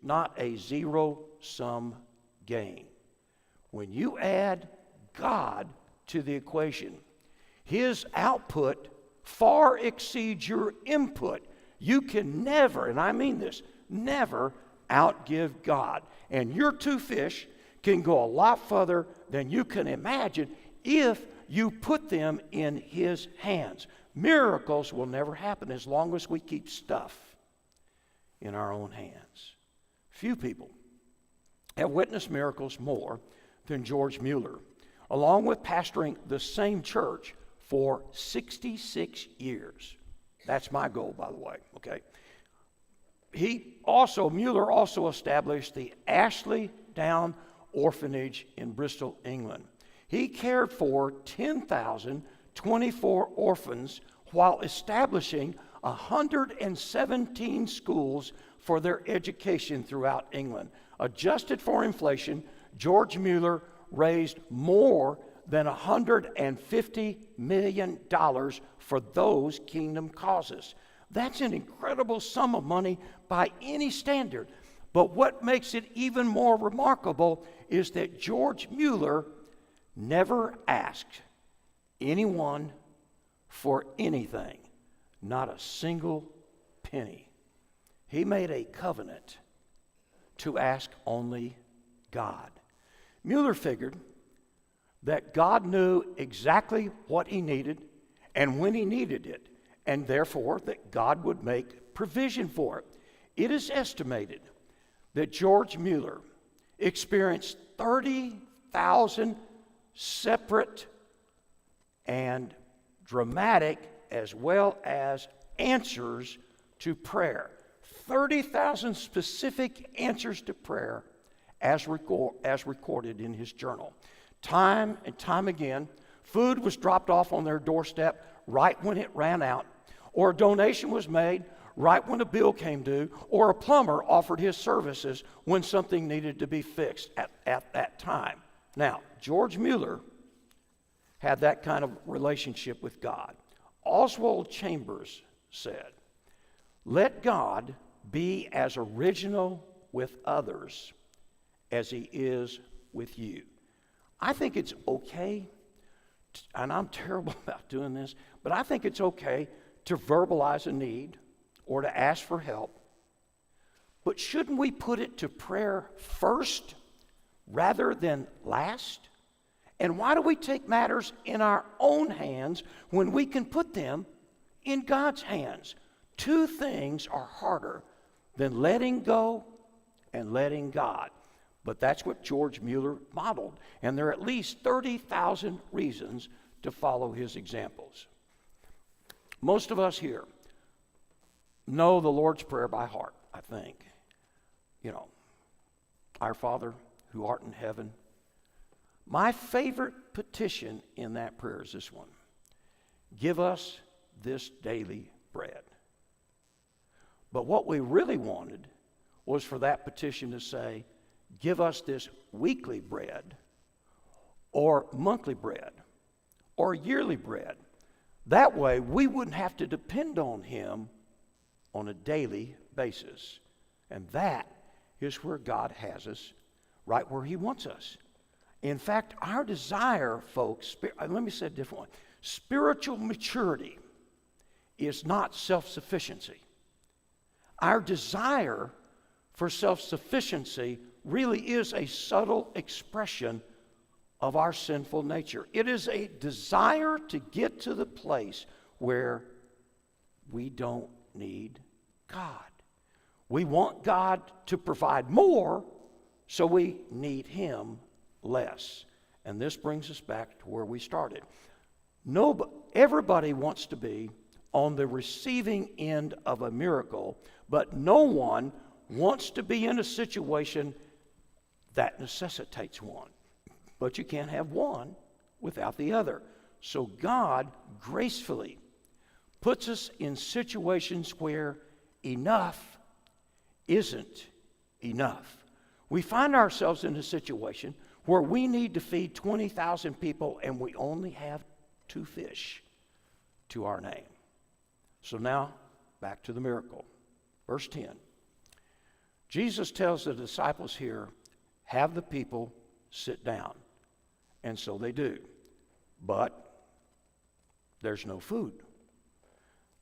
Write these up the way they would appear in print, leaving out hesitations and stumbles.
not a zero-sum game. When you add God to the equation, His output far exceeds your input. You can never, and I mean this, never outgive God. And your two fish can go a lot further than you can imagine if you put them in His hands. Miracles will never happen as long as we keep stuff in our own hands. Few people have witnessed miracles more than George Mueller, along with pastoring the same church for 66 years. That's my goal, by the way, okay? Mueller also established the Ashley Down Orphanage in Bristol, England. He cared for 10,024 orphans while establishing 117 schools for their education throughout England. Adjusted for inflation, George Mueller raised more than $150 million for those kingdom causes. That's an incredible sum of money by any standard. But what makes it even more remarkable is that George Mueller never asked anyone for anything, not a single penny. He made a covenant to ask only God. Mueller figured that God knew exactly what he needed and when he needed it, and therefore that God would make provision for it. It is estimated that George Mueller experienced 30,000 separate and dramatic as well as answers to prayer. 30,000 specific answers to prayer as recorded in his journal. Time and time again, food was dropped off on their doorstep right when it ran out, or a donation was made right when a bill came due, or a plumber offered his services when something needed to be fixed at that time. Now, George Mueller had that kind of relationship with God. Oswald Chambers said, "Let God be as original with others as he is with you." I think it's okay, and I'm terrible about doing this, but I think it's okay to verbalize a need or to ask for help. But shouldn't we put it to prayer first rather than last? And why do we take matters in our own hands when we can put them in God's hands? Two things are harder than letting go and letting God. But that's what George Mueller modeled. And there are at least 30,000 reasons to follow his examples. Most of us here know the Lord's Prayer by heart, I think. You know, Our Father who art in heaven. My favorite petition in that prayer is this one: give us this daily bread. But what we really wanted was for that petition to say, give us this weekly bread, or monthly bread, or yearly bread. That way, we wouldn't have to depend on him on a daily basis. And that is where God has us, right where he wants us. In fact, our desire, folks, let me say it differently. Spiritual maturity is not self-sufficiency. Our desire for self-sufficiency really is a subtle expression of our sinful nature. It is a desire to get to the place where we don't need God. We want God to provide more, so we need him less. And this brings us back to where we started. Everybody wants to be on the receiving end of a miracle, but no one wants to be in a situation that necessitates one. But you can't have one without the other. So God gracefully puts us in situations where enough isn't enough. We find ourselves in a situation where we need to feed 20,000 people and we only have 2 fish to our name. So now, back to the miracle. Verse 10. Jesus tells the disciples here, have the people sit down. And so they do. But there's no food.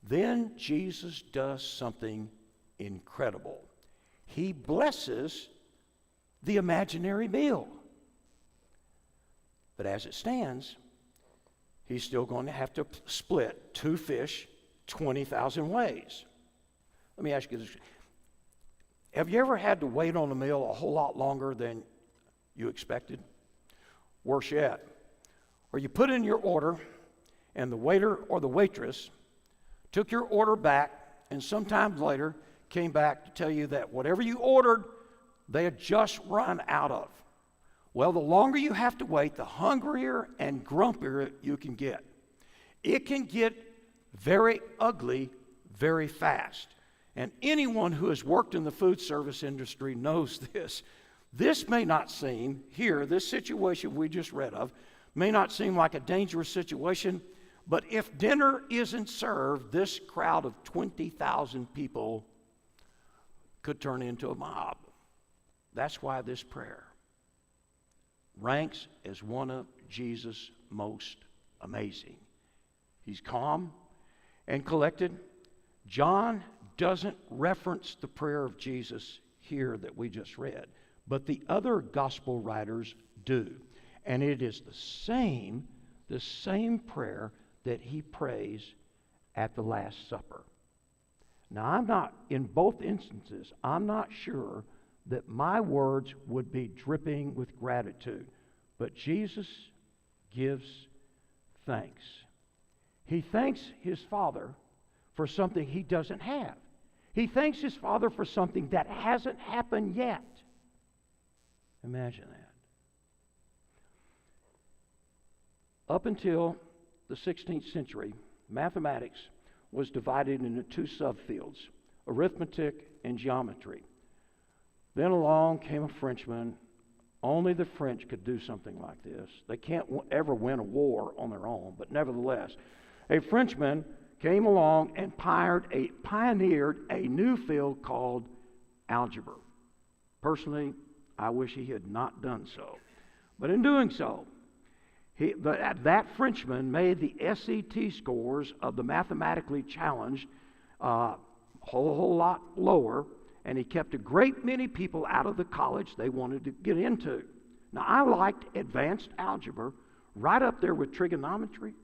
Then Jesus does something incredible. He blesses the imaginary meal. But as it stands, he's still going to have to split 2 fish 20,000 ways. Let me ask you this. Have you ever had to wait on a meal a whole lot longer than you expected? Worse yet, or you put in your order and the waiter or the waitress took your order back and sometime later came back to tell you that whatever you ordered, they had just run out of. Well, the longer you have to wait, the hungrier and grumpier you can get. It can get very ugly very fast. And anyone who has worked in the food service industry knows this. This may not seem, here, this situation we just read of, may not seem like a dangerous situation, but if dinner isn't served, this crowd of 20,000 people could turn into a mob. That's why this prayer ranks as one of Jesus' most amazing. He's calm and collected. John doesn't reference the prayer of Jesus here that we just read, but the other gospel writers do. And it is the same prayer that he prays at the Last Supper. Now, in both instances, I'm not sure that my words would be dripping with gratitude, but Jesus gives thanks. He thanks his Father for something he doesn't have. He thanks his Father for something that hasn't happened yet. Imagine that. Up until the 16th century, mathematics was divided into 2 subfields, arithmetic and geometry. Then along came a Frenchman. Only the French could do something like this. They can't ever win a war on their own, but nevertheless, a Frenchman came along and pioneered a new field called algebra. Personally, I wish he had not done so. But in doing so, that Frenchman made the SAT scores of the mathematically challenged a whole lot lower, and he kept a great many people out of the college they wanted to get into. Now, I liked advanced algebra, right up there with trigonometry,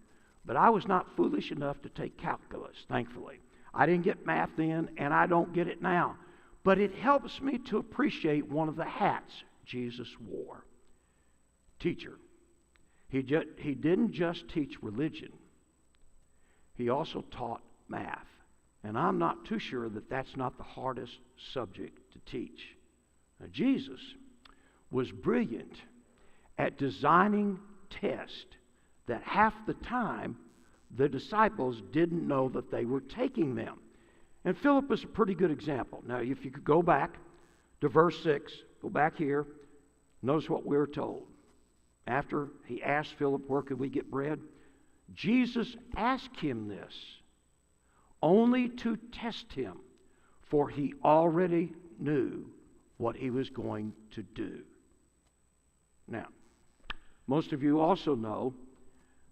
but I was not foolish enough to take calculus, thankfully. I didn't get math then, and I don't get it now. But it helps me to appreciate one of the hats Jesus wore. Teacher. He didn't just teach religion. He also taught math. And I'm not too sure that that's not the hardest subject to teach. Now, Jesus was brilliant at designing tests that half the time the disciples didn't know that they were taking them. And Philip is a pretty good example. Now, if you could go back to verse 6, go back here, notice what we're told. After he asked Philip, where could we get bread? Jesus asked him this only to test him, for he already knew what he was going to do. Now, most of you also know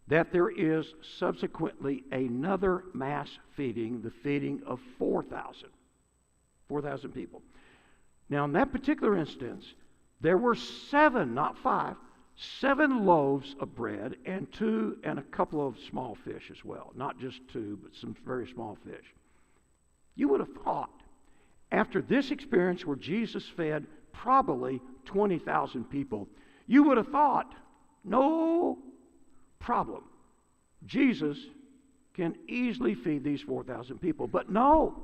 that there is subsequently another mass feeding, the feeding of 4,000 people. Now, in that particular instance, there were 7, not 5, 7 loaves of bread and a couple of small fish as well. Not just 2, but some very small fish. You would have thought, after this experience where Jesus fed probably 20,000 people, you would have thought, no problem. Jesus can easily feed these 4,000 people. But no.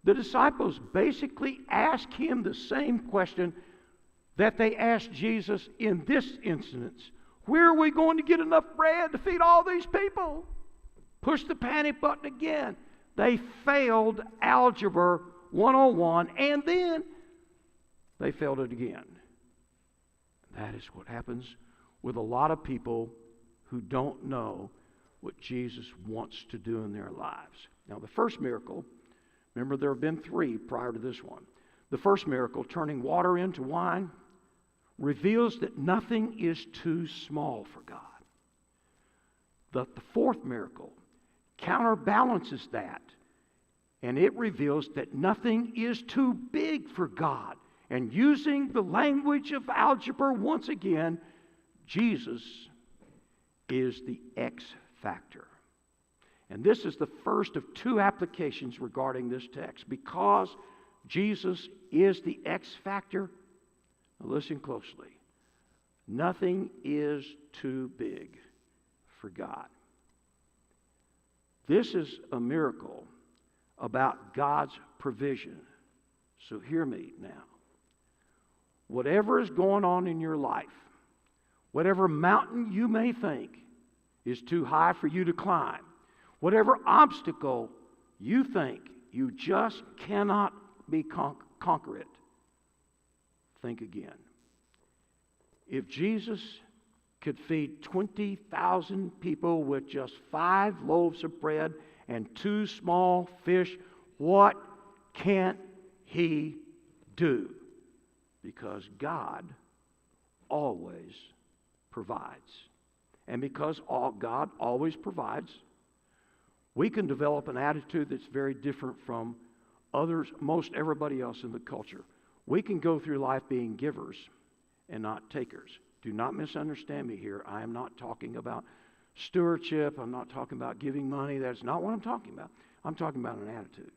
The disciples basically asked him the same question that they asked Jesus in this instance. Where are we going to get enough bread to feed all these people? Push the panic button again. They failed Algebra 101, and then they failed it again. That is what happens with a lot of people who don't know what Jesus wants to do in their lives. Now, the first miracle, remember there have been 3 prior to this one. The first miracle, turning water into wine, reveals that nothing is too small for God. The fourth miracle counterbalances that, and it reveals that nothing is too big for God. And using the language of algebra once again, Jesus is the X factor. And this is the first of two applications regarding this text. Because Jesus is the X factor, now listen closely, nothing is too big for God. This is a miracle about God's provision. So hear me now. Whatever is going on in your life, whatever mountain you may think is too high for you to climb, whatever obstacle you think you just cannot conquer it, think again. If Jesus could feed 20,000 people with just 5 loaves of bread and 2 small fish, what can't He do? Because God always provides. And because God always provides, we can develop an attitude that's very different from others, most everybody else in the culture. We can go through life being givers and not takers. Do not misunderstand me here. I am not talking about stewardship. I'm not talking about giving money. That's not what I'm talking about. I'm talking about an attitude.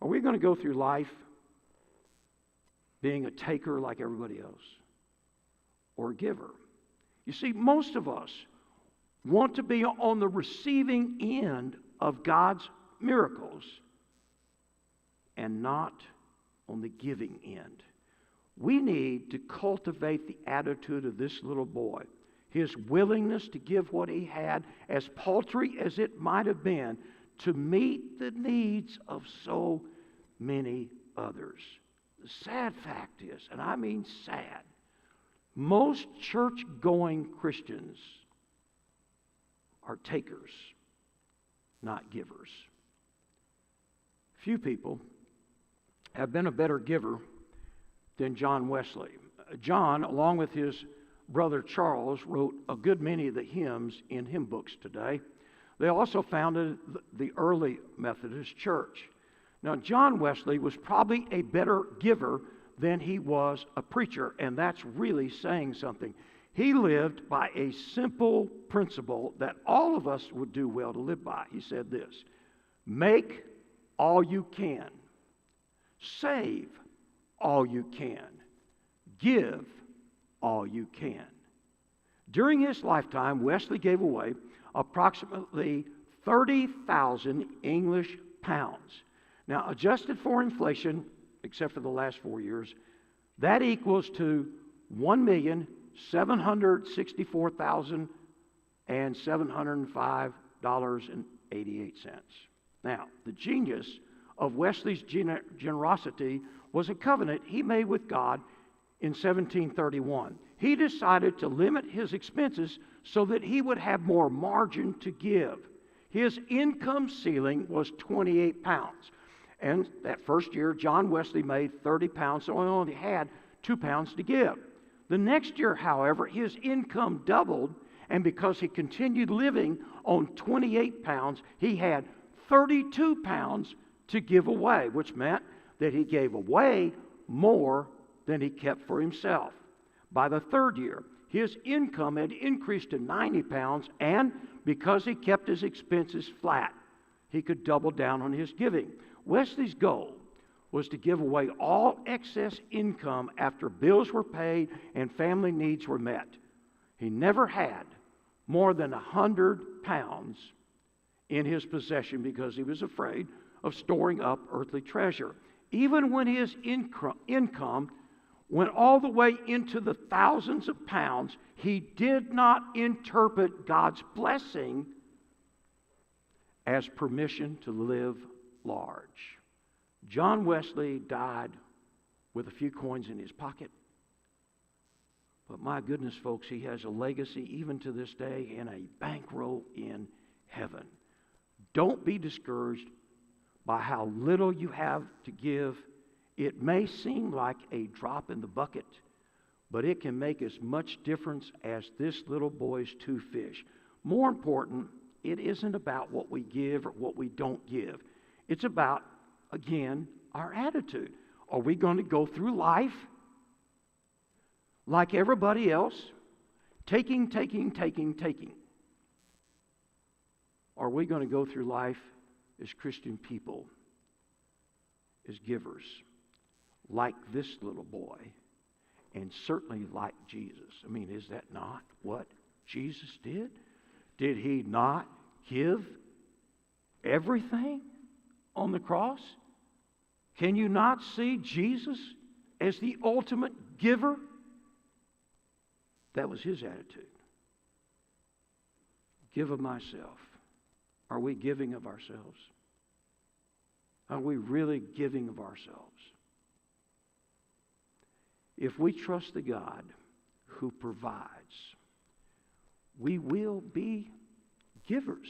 Are we going to go through life being a taker like everybody else, or a giver? You see, most of us want to be on the receiving end of God's miracles and not on the giving end. We need to cultivate the attitude of this little boy. His willingness to give what he had, as paltry as it might have been, to meet the needs of so many others. The sad fact is, and I mean sad, most church-going Christians are takers, not givers. Few people have been a better giver than John Wesley. John, along with his brother Charles, wrote a good many of the hymns in hymn books today. They also founded the early Methodist Church. Now, John Wesley was probably a better giver than he was a preacher, and that's really saying something. He lived by a simple principle that all of us would do well to live by. He said this: make all you can, save all you can, give all you can. During his lifetime, Wesley gave away approximately 30,000 English pounds. Now, adjusted for inflation, except for the last 4 years, that equals to $1,764,705.88. Now, the genius of Wesley's generosity was a covenant he made with God in 1731. He decided to limit his expenses so that he would have more margin to give. His income ceiling was 28 pounds. And that first year, John Wesley made 30 pounds, so he only had 2 pounds to give. The next year, however, his income doubled, and because he continued living on 28 pounds, he had 32 pounds to give away, which meant that he gave away more than he kept for himself. By the third year, his income had increased to 90 pounds, and because he kept his expenses flat, he could double down on his giving. Wesley's goal was to give away all excess income after bills were paid and family needs were met. He never had more than 100 pounds in his possession because he was afraid of storing up earthly treasure. Even when his income went all the way into the thousands of pounds, he did not interpret God's blessing as permission to live large. John Wesley died with a few coins in his pocket. But my goodness, folks, he has a legacy even to this day and a bankroll in heaven. Don't be discouraged by how little you have to give It may seem like a drop in the bucket, but it can make as much difference as this little boy's 2 fish. More important, it isn't about what we give or what we don't give. It's about, again, our attitude. Are we going to go through life like everybody else, taking? Are we going to go through life as Christian people, as givers, like this little boy, and certainly like Jesus? I mean, is that not what Jesus did? Did he not give everything on the cross? Can you not see Jesus as the ultimate giver? That was his attitude. Give of myself. Are we giving of ourselves? Are we really giving of ourselves? If we trust the God who provides, we will be givers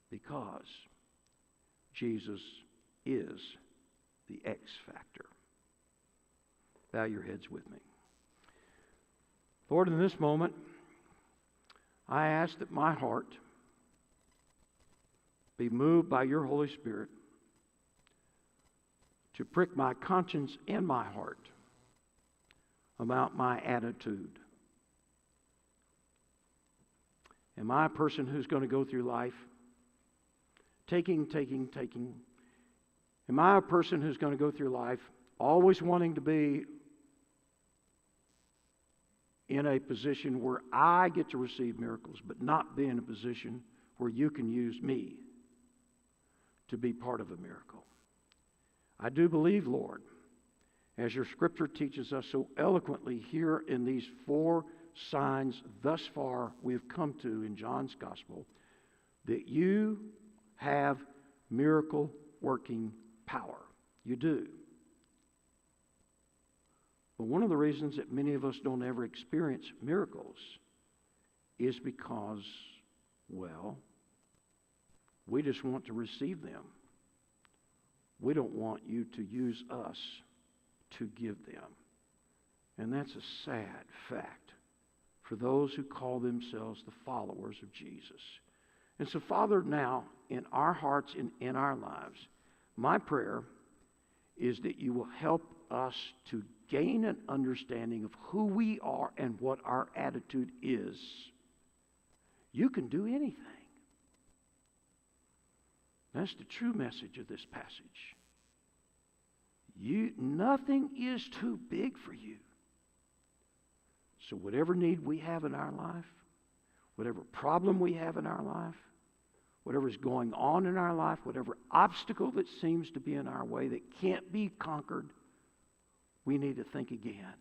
because Jesus is the X factor. Bow your heads with me. Lord, in this moment, I ask that my heart be moved by your Holy Spirit to prick my conscience and my heart about my attitude. Am I a person who's going to go through life taking? Am I a person who's going to go through life always wanting to be in a position where I get to receive miracles, but not be in a position where you can use me to be part of a miracle? I do believe, Lord, as your scripture teaches us so eloquently here in these 4 signs thus far we've come to in John's gospel, that you have miracle working power. You do. But one of the reasons that many of us don't ever experience miracles is because, well, we just want to receive them. We don't want you to use us to give them. And that's a sad fact for those who call themselves the followers of Jesus. And so, Father, now, in our hearts and in our lives, my prayer is that you will help us to gain an understanding of who we are and what our attitude is. You can do anything. That's the true message of this passage. Nothing is too big for you. So whatever need we have in our life, whatever problem we have in our life, whatever is going on in our life, whatever obstacle that seems to be in our way that can't be conquered, we need to think again.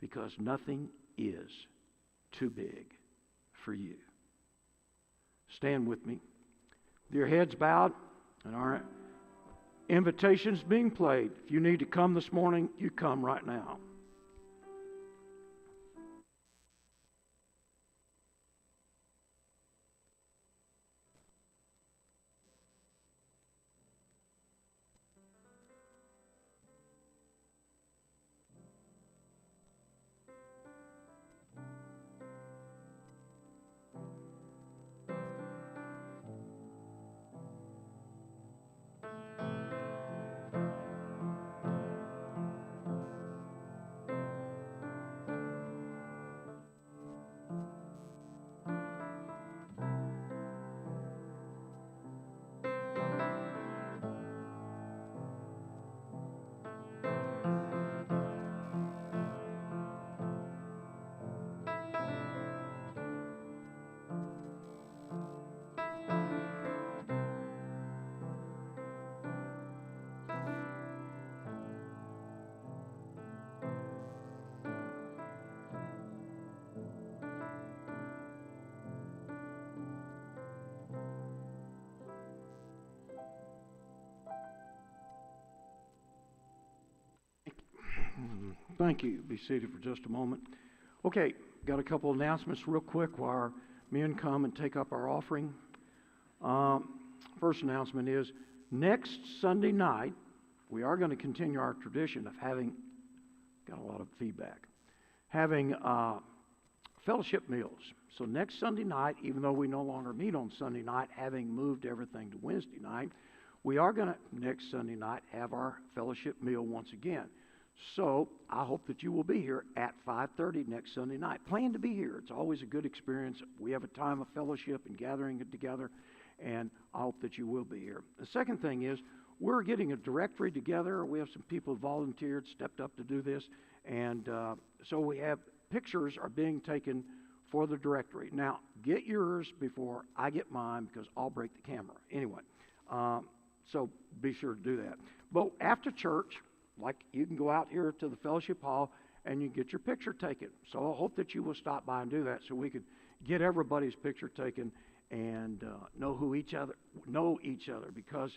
Because nothing is too big for you. Stand with me. With your heads bowed and our invitations being played. If you need to come this morning, you come right now. Thank you. Be seated for just a moment. Okay, got a couple announcements real quick while our men come and take up our offering. First announcement is Next Sunday night, we are going to continue our tradition of having, got a lot of feedback, having fellowship meals. So next Sunday night, even though we no longer meet on Sunday night, having moved everything to Wednesday night, we are going to, next Sunday night, have our fellowship meal once again. So I hope that you will be here at 5:30 next Sunday night. Plan to be here. It's always a good experience. We have a time of fellowship and gathering it together, and I hope that you will be here. The second thing is, we're getting a directory together. We have some people volunteered, stepped up to do this, and so we have pictures are being taken for the directory. Now, get yours before I get mine because I'll break the camera. Anyway, so be sure to do that. But after church, like you can go out here to the fellowship hall and you get your picture taken. So I hope that you will stop by and do that so we could get everybody's picture taken and know each other because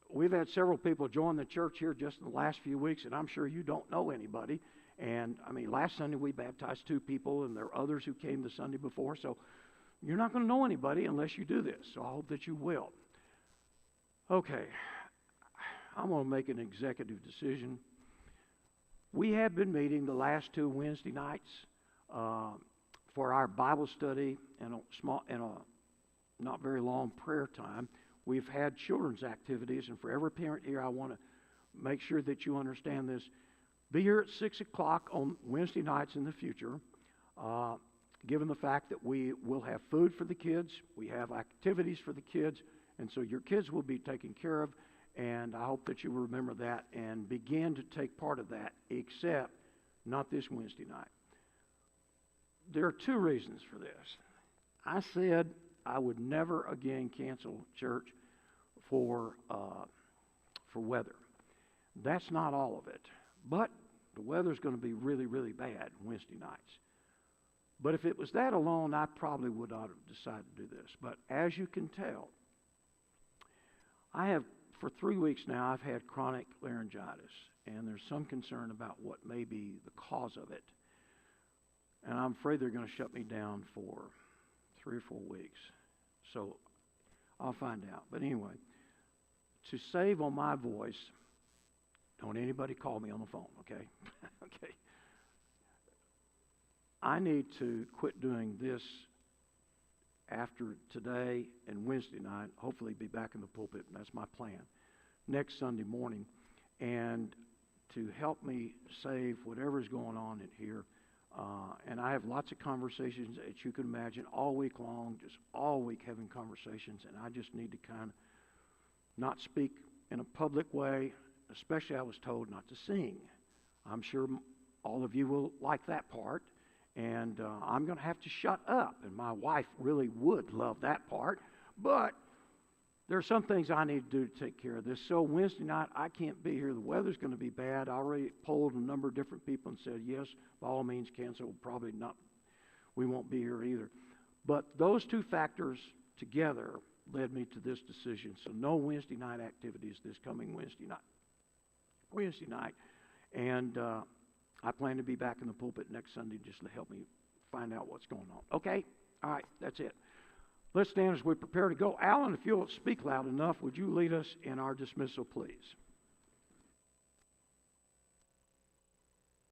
we've had several people join the church here just in the last few weeks, and I'm sure you don't know anybody. And I mean, last Sunday we baptized 2 people, and there are others who came the Sunday before. So you're not going to know anybody unless you do this. So I hope that you will. Okay, I'm going to make an executive decision. We have been meeting the last 2 Wednesday nights for our Bible study and a not very long prayer time. We've had children's activities, and for every parent here, I want to make sure that you understand this. Be here at 6 o'clock on Wednesday nights in the future, given the fact that we will have food for the kids, we have activities for the kids, and so your kids will be taken care of, and I hope that you will remember that and begin to take part of that, except not this Wednesday night. There are 2 reasons for this. I said I would never again cancel church for weather. That's not all of it. But the weather's going to be really, really bad Wednesday nights. But if it was that alone, I probably would not have decided to do this. But as you can tell, for 3 weeks now, I've had chronic laryngitis, and there's some concern about what may be the cause of it. And I'm afraid they're going to shut me down for 3 or 4 weeks. So I'll find out. But anyway, to save on my voice, don't anybody call me on the phone, okay? Okay. I need to quit doing this after today and Wednesday night. Hopefully be back in the pulpit, and that's my plan, next Sunday morning. And to help me save whatever's going on in here, and I have lots of conversations, as you can imagine, all week long, just all week having conversations, and I just need to kind of not speak in a public way. Especially, I was told not to sing. I'm sure all of you will like that part, and I'm going to have to shut up, and my wife really would love that part, but there are some things I need to do to take care of this. So Wednesday night, I can't be here. The weather's going to be bad. I already polled a number of different people and said, yes, by all means, cancel. Probably not. We won't be here either. But those 2 factors together led me to this decision. So no Wednesday night activities this coming Wednesday night. And I plan to be back in the pulpit next Sunday just to help me find out what's going on. Okay? All right, that's it. Let's stand as we prepare to go. Alan, if you'll speak loud enough, would you lead us in our dismissal, please?